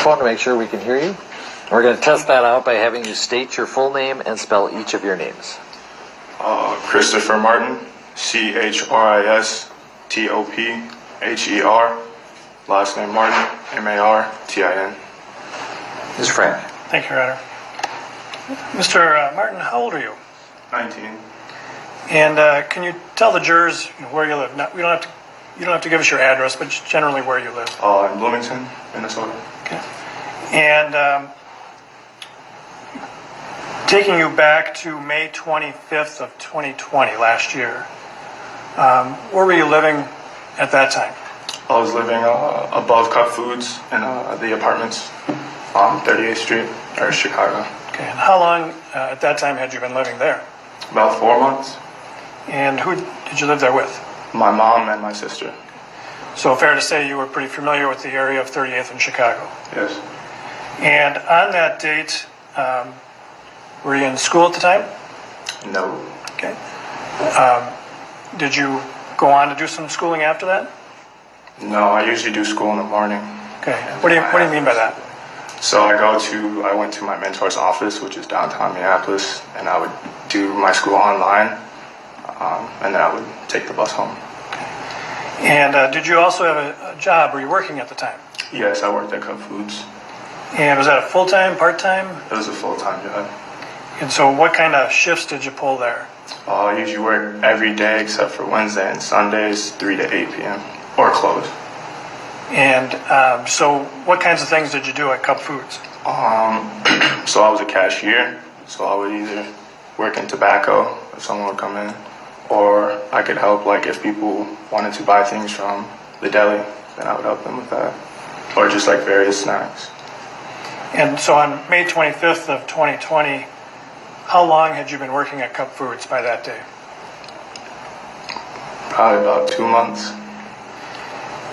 microphone to make sure we can hear you. We're going to test that out by having you state your full name and spell each of your names. Christopher Martin, CHRISTOPHER. Last name Martin, MARTIN. Ms. Frank. Thank you, Your Honor. Mr. Martin, how old are you? 19. And can you tell the jurors where you live? You don't have to give us your address, but generally where you live. In Bloomington, Minnesota. Okay. And taking you back to May 25th of 2020, last year, where were you living at that time? I was living above Cup Foods in the apartments on 38th Street, or Chicago. Okay. And how long at that time had you been living there? About 4 months. And who did you live there with? My mom and my sister. So fair to say you were pretty familiar with the area of 38th in Chicago. Yes. And on that date, were you in school at the time? No. Okay. Did you go on to do some schooling after that? No, I usually do school in the morning. Okay. What do you mean by that? So I went to my mentor's office, which is downtown Minneapolis, and I would do my school online, and then I would take the bus home. Okay. And did you also have a job? Were you working at the time? Yes, I worked at Cup Foods. And was that a full-time, part-time? It was a full-time job. And so what kind of shifts did you pull there? I usually work every day except for Wednesday and Sundays, 3 to 8 p.m. or close. And so what kinds of things did you do at Cup Foods? So I was a cashier, so I would either work in tobacco if someone would come in, or I could help, like if people wanted to buy things from the deli, then I would help them with that, or just like various snacks. And so on May 25th of 2020, how long had you been working at Cup Foods by that day? Probably about 2 months.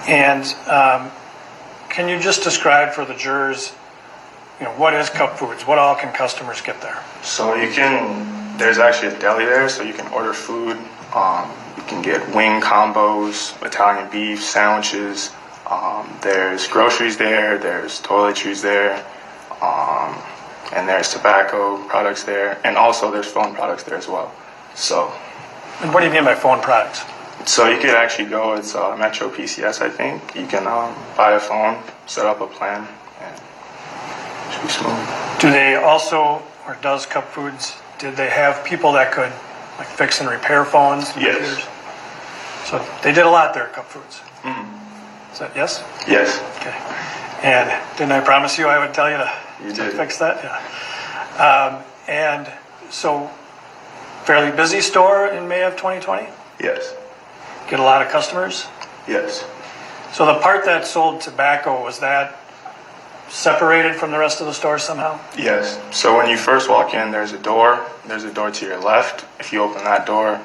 And can you just describe for the jurors, what is Cup Foods? What all can customers get there? So there's actually a deli there, so you can order food. You can get wing combos, Italian beef, sandwiches. There's groceries there, there's toiletries there, and there's tobacco products there, and also there's phone products there as well. So. And what do you mean by phone products? So you could actually go, it's Metro PCS, I think. You can buy a phone, set up a plan, and it should be smooth. Do they also, or does Cup Foods, did they have people that could fix and repair phones? And yes. Computers? So they did a lot there at Cup Foods. Mm-hmm. Is that yes? Yes. Okay. And didn't I promise you I would tell you to fix that? Yeah. And so, fairly busy store in May of 2020? Yes. Get a lot of customers? Yes. So the part that sold tobacco, was that separated from the rest of the store somehow? Yes. So when you first walk in, there's a door. There's a door to your left. If you open that door,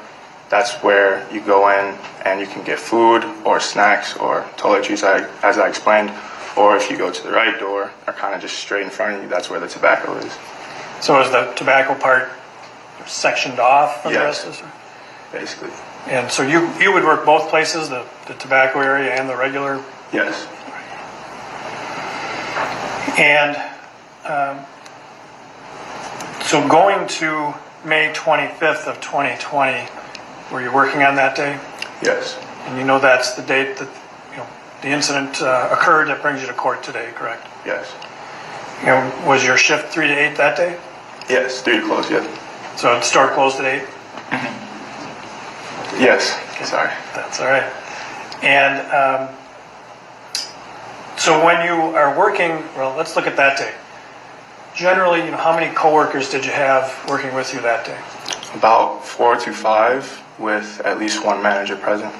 that's where you go in and you can get food or snacks or toiletries, as I explained. Or if you go to the right door, or kind of just straight in front of you, that's where the tobacco is. So is the tobacco part sectioned off from the rest of the store? Basically. And so you would work both places, the tobacco area and the regular? Yes. And so going to May 25th of 2020, were you working on that day? Yes. And that's the date that the incident occurred that brings you to court today, correct? Yes. Was your shift 3 to 8 that day? Yes, 3 to close, yes. So the store closed at 8? Mm-hmm. Yes. Okay. Sorry. That's all right. And so when you are working, well, let's look at that day. Generally, how many coworkers did you have working with you that day? About 4 to 5, with at least one manager present.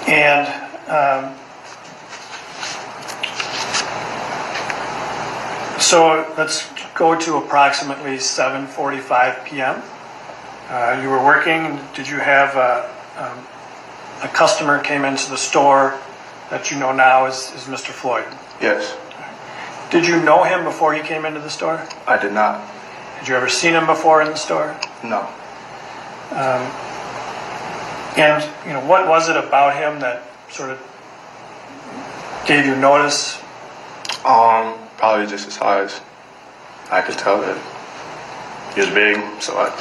And so let's go to approximately 7:45 p.m. You were working. Did you have a customer came into the store that you know now is Mr. Floyd? Yes. Did you know him before he came into the store? I did not. Had you ever seen him before in the store? No. And what was it about him that sort of gave you notice? Probably just his size. I could tell that he was big, so I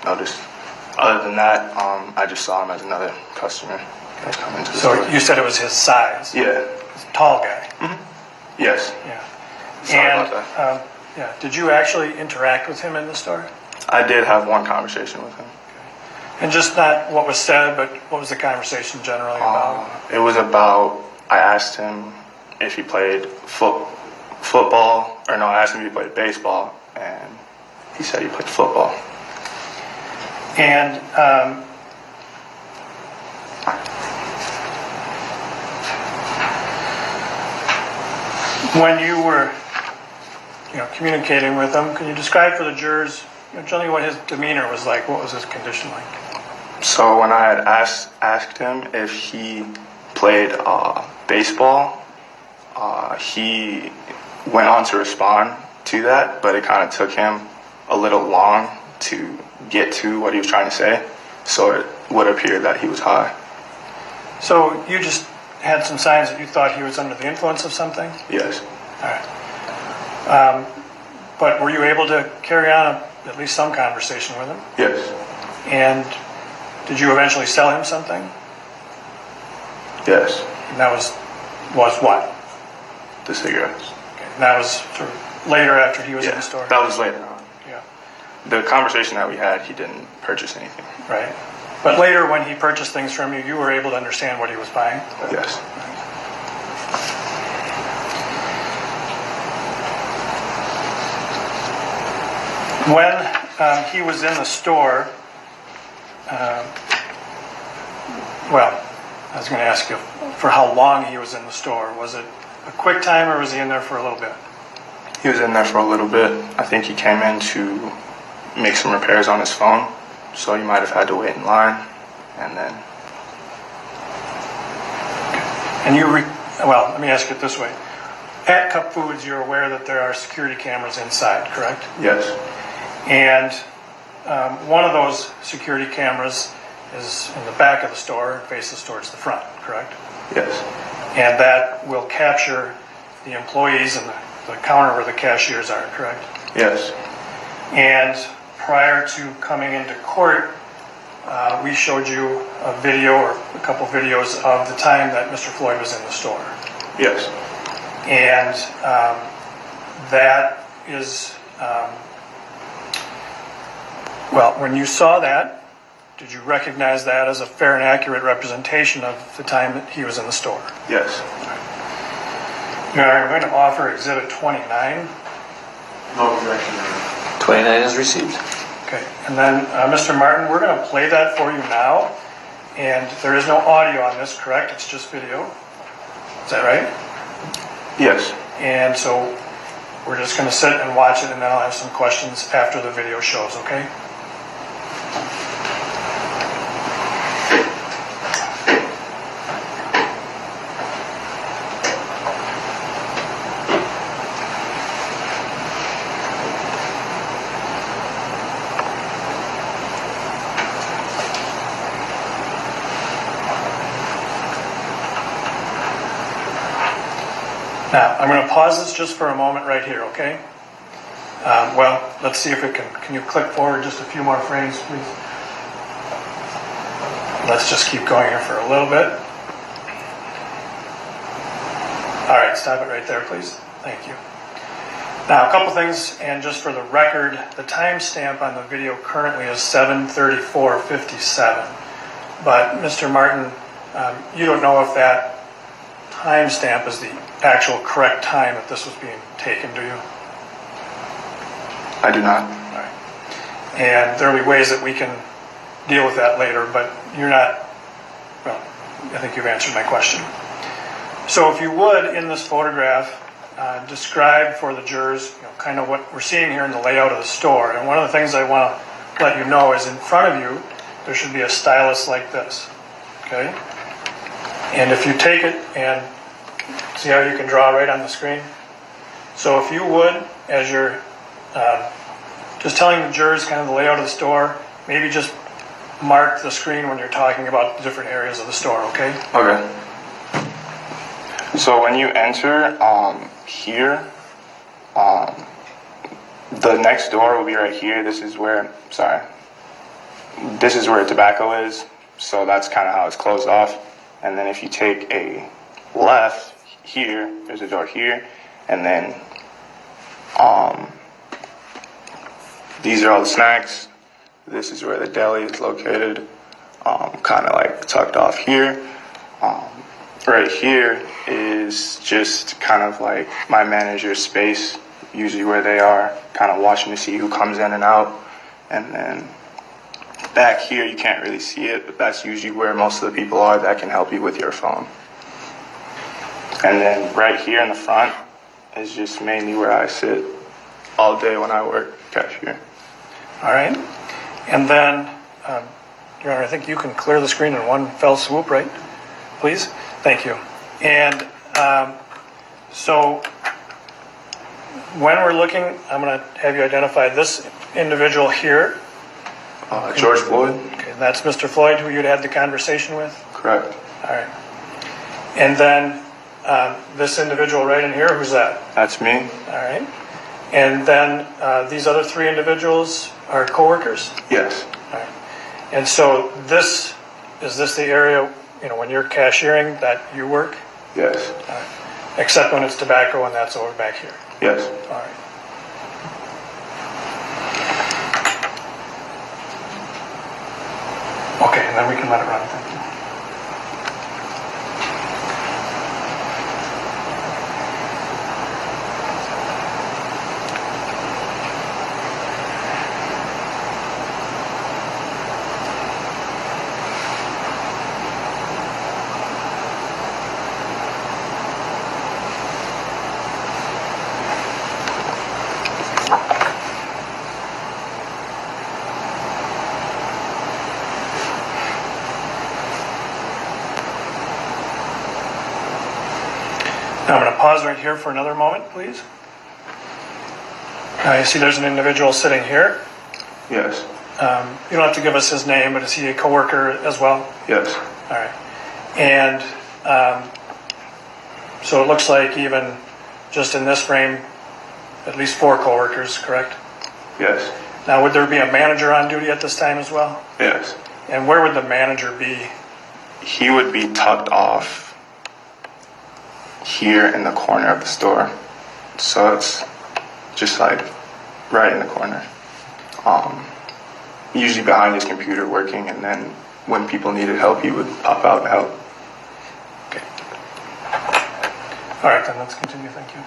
noticed. Other than that, I just saw him as another customer that was coming to the store. So you said it was his size? Yeah. He's a tall guy? Yes. Yeah. Sorry about that. Yeah. Did you actually interact with him in the store? I did have one conversation with him. And just not what was said, but what was the conversation generally about? It was about, I asked him if he played football, or no, I asked him if he played baseball, and he said he played football. And when you were, communicating with him, can you describe for the jurors, generally what his demeanor was like? What was his condition like? So when I had asked him if he played baseball, he went on to respond to that, but it kind of took him a little long to get to what he was trying to say, so it would appear that he was high. So you just had some signs that you thought he was under the influence of something? Yes. All right. But were you able to carry on at least some conversation with him? Yes. And did you eventually sell him something? Yes. And that was what? The cigarettes. Okay. And that was sort of later after he was in the store? That was later on. Yeah. The conversation that we had, he didn't purchase anything. Right. But later when he purchased things from you, you were able to understand what he was buying? Yes. When he was in the store, I was going to ask you for how long he was in the store. Was it a quick time, or was he in there for a little bit? He was in there for a little bit. I think he came in to make some repairs on his phone, so he might have had to wait in line, and then... And let me ask it this way. At Cup Foods, you're aware that there are security cameras inside, correct? Yes. And one of those security cameras is in the back of the store, faces towards the front, correct? Yes. And that will capture the employees and the counter where the cashiers are, correct? Yes. And prior to coming into court, we showed you a video or a couple videos of the time that Mr. Floyd was in the store. Yes. And that is, when you saw that, did you recognize that as a fair and accurate representation of the time that he was in the store? Yes. I'm going to offer Exhibit 29. No objection. 29 is received. Okay, and then Mr. Martin, we're going to play that for you now, and there is no audio on this, correct? It's just video. Is that right? Yes. And so we're just going to sit and watch it, and then I'll have some questions after the video shows, okay? Now, I'm going to pause this just for a moment right here, okay? Let's see if it can you click forward just a few more frames, please? Let's just keep going here for a little bit. All right, stop it right there, please. Thank you. Now, a couple things, and just for the record, the timestamp on the video currently is 7:34:57. But, Mr. Martin, you don't know if that timestamp is the actual correct time that this was being taken, do you? I do not. All right. And there will be ways that we can deal with that later, but you're not, I think you've answered my question. So if you would, in this photograph, describe for the jurors, kind of what we're seeing here in the layout of the store. And one of the things I want to let you know is in front of you, there should be a stylus like this, okay? And if you take it and see how you can draw right on the screen? So if you would, as you're just telling the jurors kind of the layout of the store, maybe just mark the screen when you're talking about the different areas of the store, okay? Okay. So when you enter here, the next door will be right here. This is where tobacco is. So that's kind of how it's closed off. And then if you take a left here, there's a door here, and then these are all the snacks. This is where the deli is located, kind of like tucked off here. Right here is just kind of like my manager's space, usually where they are, kind of watching to see who comes in and out. And then back here, you can't really see it, but that's usually where most of the people are that can help you with your phone. And then right here in the front is just mainly where I sit all day when I work cashier. All right. And then, Your Honor, I think you can clear the screen in one fell swoop, right? Please? Thank you. And so when we're looking, I'm going to have you identify this individual here. George Floyd? Okay, that's Mr. Floyd, who you'd had the conversation with? Correct. All right. And then this individual right in here, who's that? That's me. All right. And then these other three individuals are coworkers? Yes. All right. And so is this the area, when you're cashiering that you work? Yes. All right. Except when it's tobacco and that's over back here? Yes. All right. Okay, and then we can let it run. Thank you. Now I'm going to pause right here for another moment, please. You see there's an individual sitting here. Yes. You don't have to give us his name, but is he a coworker as well? Yes. All right. And so it looks like even just in this frame, at least 4 coworkers, correct? Yes. Now, would there be a manager on duty at this time as well? Yes. And where would the manager be? He would be tucked off here in the corner of the store. So it's just like right in the corner. Usually behind his computer working, and then when people needed help, he would pop out and help. Okay. All right, then let's continue. Thank you.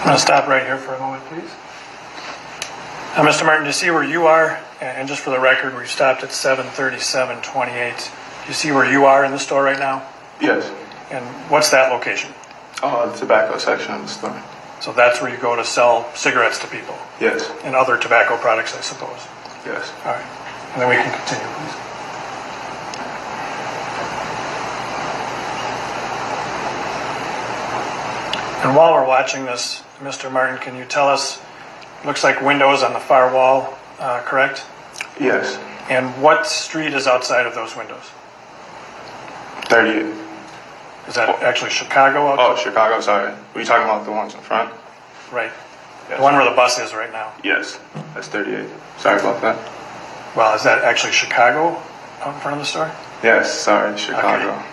I'm going to stop right here for a moment, please. Now, Mr. Martin, do you see where you are And just for the record, we stopped at 73728. Do you see where you are in the store right now? Yes. And what's that location? Oh, the tobacco section of the store. So that's where you go to sell cigarettes to people Yes. and other tobacco products, I suppose. Yes. All right. And then we can continue, please. And while we're watching this, Mr. Martin, can you tell us, looks like windows on the far wall, correct? Yes. And what street is outside of those windows? 38. Is that actually Chicago outside? Oh, Chicago, sorry. Were you talking about the ones in front? Right. Yes. The one where the bus is right now. Yes. That's 38. Sorry about that. Well, is that actually Chicago out in front of the store? Yes, sorry, Chicago. Okay.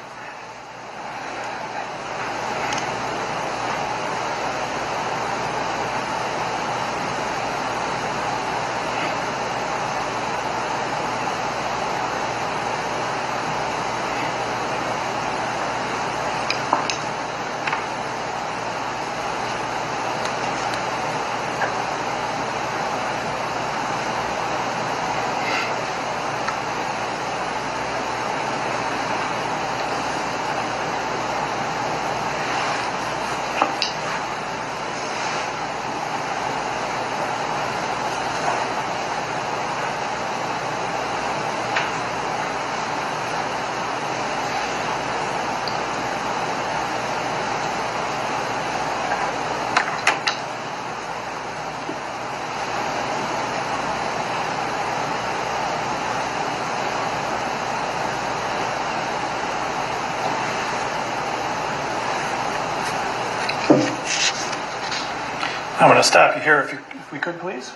I'm going to stop you here if we could, please.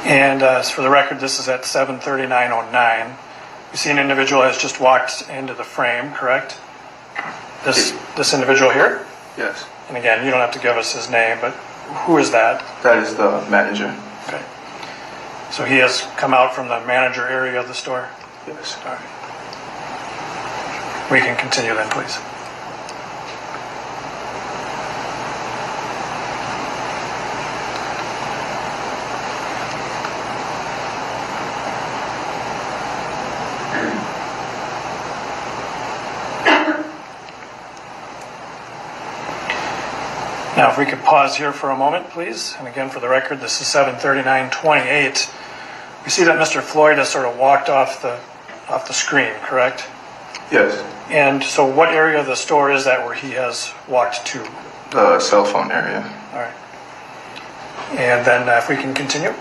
And for the record, this is at 7:39:09. You see an individual has just walked into the frame, correct? This individual here? Yes. And again, you don't have to give us his name, but who is that? That is the manager. Okay. So he has come out from the manager area of the store? Yes. All right. We can continue then, please. Now, if we could pause here for a moment, please. And again, for the record, this is 7:39:28. We see that Mr. Floyd has sort of walked off the screen, correct? Yes. And so what area of the store is that where he has walked to? The cell phone area. All right. And then if we can continue.